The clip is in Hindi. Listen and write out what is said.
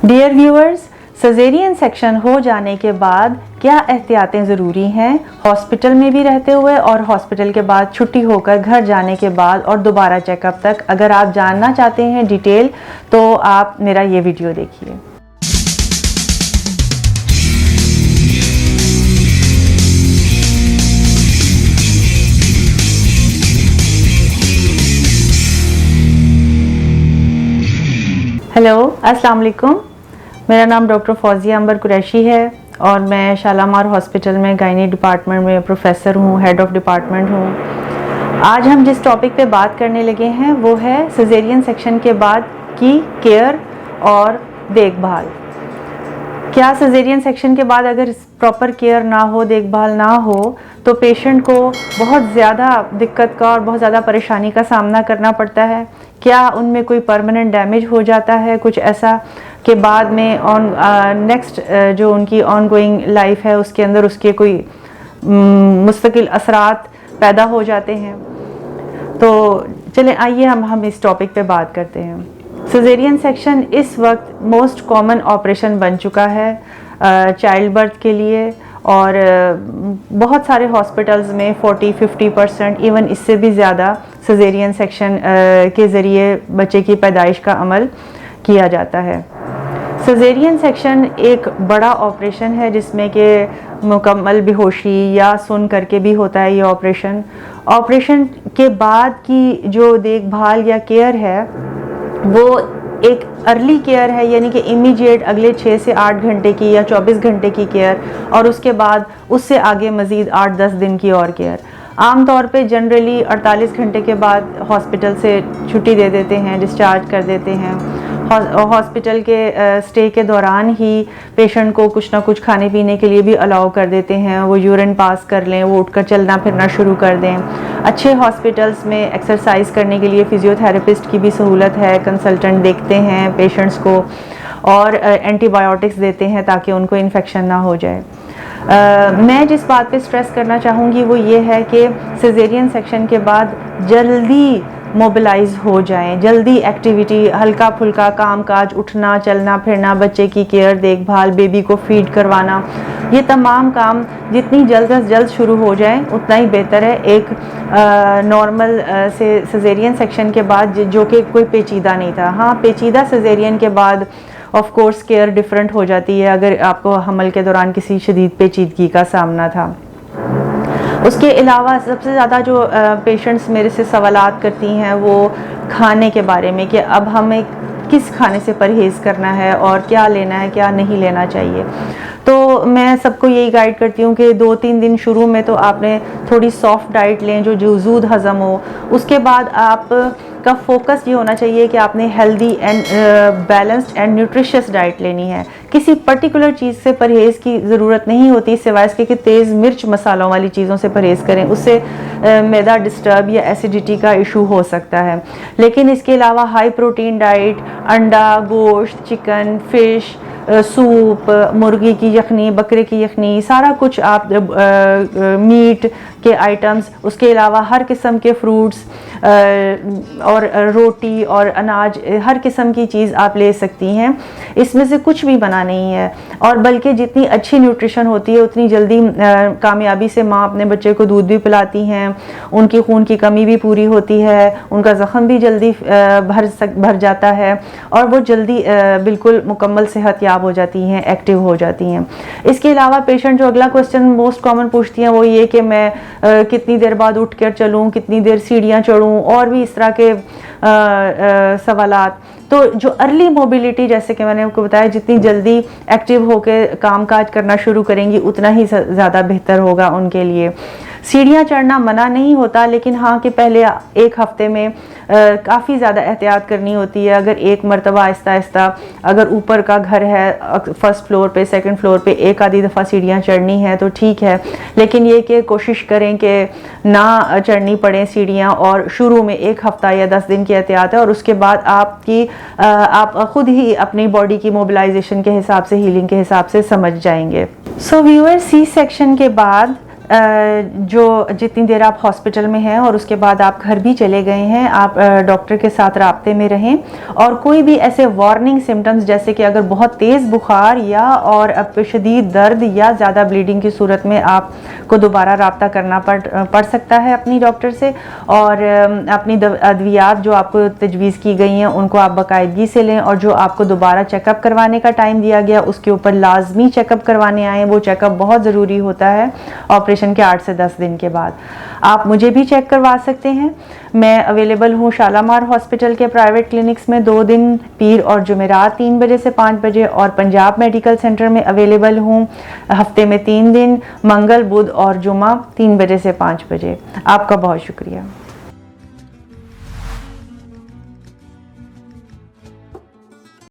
डियर व्यूअर्स, सजेरियन सेक्शन हो जाने के बाद क्या एहतियातें ज़रूरी हैं हॉस्पिटल में भी रहते हुए और हॉस्पिटल के बाद छुट्टी होकर घर जाने के बाद और दोबारा चेकअप तक। अगर आप जानना चाहते हैं डिटेल तो आप मेरा ये वीडियो देखिए। हेलो, अस्सलाम वालेकुम। मेरा नाम डॉक्टर फौजिया अंबर कुरैशी है और मैं शालामार हॉस्पिटल में गायनी डिपार्टमेंट में प्रोफेसर हूँ, हेड ऑफ डिपार्टमेंट हूँ। आज हम जिस टॉपिक पे बात करने लगे हैं वो है सिजेरियन सेक्शन के बाद की केयर और देखभाल। क्या सिजेरियन सेक्शन के बाद अगर प्रॉपर केयर ना हो, देखभाल ना हो तो पेशेंट को बहुत ज़्यादा दिक्कत का और बहुत ज़्यादा परेशानी का सामना करना पड़ता है? क्या उनमें कोई परमानेंट डैमेज हो जाता है कुछ ऐसा कि बाद में नेक्स्ट जो उनकी ऑनगोइंग लाइफ है उसके अंदर उसके कोई मुस्तकिल असरात पैदा हो जाते हैं? तो चलें आइए हम इस टॉपिक पे बात करते हैं। सिजेरियन सेक्शन इस वक्त मोस्ट कॉमन ऑपरेशन बन चुका है चाइल्ड बर्थ के लिए और बहुत सारे हॉस्पिटल्स में 40-50% इवन इससे भी ज़्यादा सिजेरियन सेक्शन के ज़रिए बच्चे की पैदाइश का अमल किया जाता है। सिजेरियन सेक्शन एक बड़ा ऑपरेशन है जिसमें कि मुकम्मल बेहोशी या सुन करके भी होता है ये ऑपरेशन। ऑपरेशन के बाद की जो देखभाल या केयर है वो एक अर्ली केयर है, यानी कि इमीडिएट अगले 6 से 8 घंटे की या 24 घंटे की केयर और उसके बाद उससे आगे मज़ीद 8-10 दिन की और केयर। आम तौर पे जनरली 48 घंटे के बाद हॉस्पिटल से छुट्टी दे देते हैं, डिस्चार्ज कर देते हैं। हॉस्पिटल के स्टे के दौरान ही पेशेंट को कुछ ना कुछ खाने पीने के लिए भी अलाउ कर देते हैं, वो यूरिन पास कर लें, वो उठकर चलना फिरना शुरू कर दें। अच्छे हॉस्पिटल्स में एक्सरसाइज करने के लिए फिजियोथेरेपिस्ट की भी सहूलत है, कंसल्टेंट देखते हैं पेशेंट्स को और एंटीबायोटिक्स देते हैं ताकि उनको इन्फेक्शन ना हो जाए। मैं जिस बात पे स्ट्रेस करना चाहूँगी वो ये है कि सिजेरियन सेक्शन के बाद जल्दी मोबिलाइज हो जाएं, जल्दी एक्टिविटी, हल्का फुल्का काम काज, उठना चलना फिरना, बच्चे की केयर देखभाल, बेबी को फीड करवाना, ये तमाम काम जितनी जल्द से जल्द शुरू हो जाएं उतना ही बेहतर है एक नॉर्मल से सिजेरियन सेक्शन के बाद जो कि कोई पेचीदा नहीं था। हाँ, पेचीदा सिजेरियन के बाद ऑफ कोर्स केयर डिफरेंट हो जाती है अगर आपको हमल के दौरान किसी शदीद पेचीदगी का सामना था। उसके अलावा सबसे ज़्यादा जो पेशेंट्स मेरे से सवालात करती हैं वो खाने के बारे में कि अब हमें किस खाने से परहेज़ करना है और क्या लेना है क्या नहीं लेना चाहिए। तो मैं सबको यही गाइड करती हूँ कि 2-3 दिन शुरू में तो आपने थोड़ी सॉफ्ट डाइट लें जो जूद हज़म हो। उसके बाद आप का फोकस ये होना चाहिए कि आपने healthy and balanced and nutritious diet लेनी है। किसी पर्टिकुलर चीज़ से परहेज़ की ज़रूरत नहीं होती सिवाय इसके कि तेज़ मिर्च मसालों वाली चीज़ों से परहेज़ करें, उससे मैदा डिस्टर्ब या एसिडिटी का इशू हो सकता है। लेकिन इसके अलावा हाई प्रोटीन डाइट, अंडा, गोश्त, चिकन, फ़िश, सूप, मुर्गी की यखनी, बकरे की यखनी, सारा कुछ आप मीट के आइटम्स, उसके अलावा हर किस्म के फ्रूट्स और रोटी और अनाज, हर किस्म की चीज़ आप ले सकती हैं। इसमें से कुछ भी मना नहीं है और बल्कि जितनी अच्छी न्यूट्रिशन होती है उतनी जल्दी कामयाबी से माँ अपने बच्चे को दूध भी पिलाती हैं, उनकी खून की कमी भी पूरी होती है, उनका ज़ख़म भी जल्दी भर जाता है और वो जल्दी बिल्कुल मुकम्मल सेहतयाब हो जाती हैं, एक्टिव हो जाती हैं। इसके अलावा पेशेंट जो अगला क्वेश्चन मोस्ट कॉमन पूछती हैं वो ये कि मैं कितनी देर बाद उठ कर चलूँ, कितनी देर सीढ़ियाँ चढ़ूँ और भी इस तरह के सवालात। तो जो अर्ली मोबिलिटी, जैसे कि मैंने आपको बताया, जितनी जल्दी एक्टिव होकर काम काज करना शुरू करेंगी उतना ही ज़्यादा बेहतर होगा उनके लिए। सीढ़ियाँ चढ़ना मना नहीं होता, लेकिन हाँ कि पहले एक हफ्ते में काफ़ी ज़्यादा एहतियात करनी होती है। अगर एक मरतबा आहिस्ता आहिस्ता, अगर ऊपर का घर है फर्स्ट फ्लोर पे, सेकंड फ्लोर पे एक आधी दफ़ा सीढ़ियाँ चढ़नी है तो ठीक है, लेकिन ये कि कोशिश करें कि ना चढ़नी पड़े सीढ़ियाँ और शुरू में 1 हफ्ता या 10 दिन की एहतियात है और उसके बाद आप खुद ही अपनी बॉडी की मोबिलाइजेशन के हिसाब से, हीलिंग के हिसाब से समझ जाएंगे। सो व्यूअर, सी सेक्शन के बाद जो जितनी देर आप हॉस्पिटल में हैं और उसके बाद आप घर भी चले गए हैं, आप डॉक्टर के साथ राब्ते में रहें। और कोई भी ऐसे वार्निंग सिम्टम्स जैसे कि अगर बहुत तेज़ बुखार या और शदीद दर्द या ज़्यादा ब्लीडिंग की सूरत में आपको दोबारा राब्ता करना पड़ सकता है अपनी डॉक्टर से। और अपनी अद्वियात जो आपको तजवीज़ की गई हैं उनको आप बाकायदगी से लें, और जो आपको दोबारा चेकअप करवाने का टाइम दिया गया उसके ऊपर लाजमी चेकअप करवाने आएँ। वो चेकअप बहुत ज़रूरी होता है ऑपरेशन के 8 से 10 दिन के बाद। आप मुझे भी चेक करवा सकते हैं। मैं अवेलेबल हूँ शालामार हॉस्पिटल के प्राइवेट क्लिनिक्स में 2 दिन, पीर और जुमेरात 3 बजे से 5 बजे, और पंजाब मेडिकल सेंटर में अवेलेबल हूँ हफ्ते में 3 दिन, मंगल, बुध और जुमा 3 बजे से 5 बजे। आपका बहुत शुक्रिया।